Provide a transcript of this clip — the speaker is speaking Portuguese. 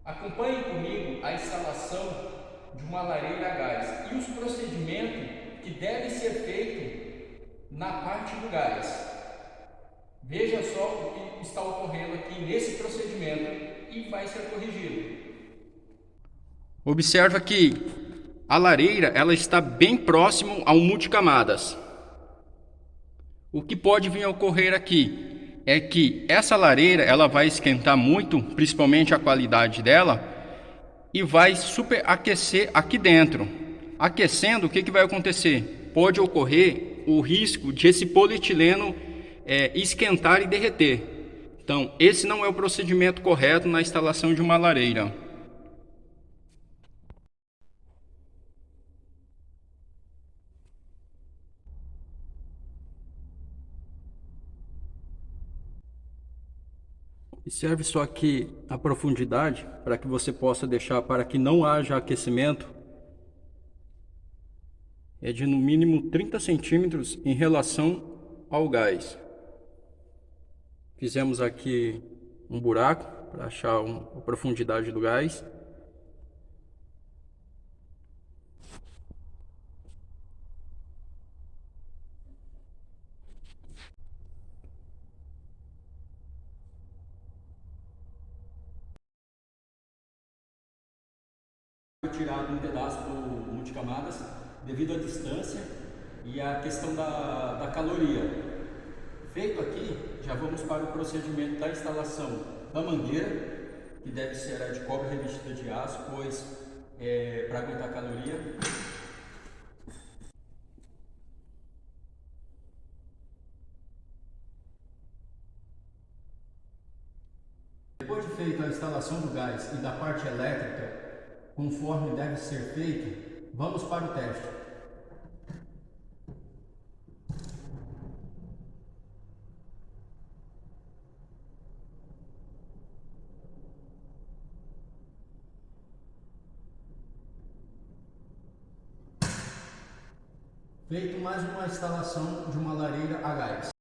Acompanhe comigo a instalação de uma lareira a gás e os procedimentos que devem ser feitos na parte do gás. Veja só o que está ocorrendo aqui nesse procedimento e vai ser corrigido. Observa que a lareira ela está bem próximo ao multicamadas. O que pode vir a ocorrer aqui é que essa lareira ela vai esquentar muito, principalmente a qualidade dela, e vai superaquecer aqui dentro. Aquecendo, o que vai acontecer? Pode ocorrer o risco de esse polietileno esquentar e derreter. Então, esse não é o procedimento correto na instalação de uma lareira. Observe só aqui a profundidade para que você possa deixar para que não haja aquecimento. É de no mínimo 30 centímetros em relação ao gás. Fizemos aqui um buraco para achar a profundidade do gás. Foi tirado um pedaço do multicamadas devido à distância e à questão da caloria. Feito aqui, já vamos para o procedimento da instalação da mangueira, que deve ser a de cobre revestida de aço, pois para aguentar a caloria. Depois de feita a instalação do gás e da parte elétrica, conforme deve ser feito, vamos para o teste. Feito mais uma instalação de uma lareira a gás.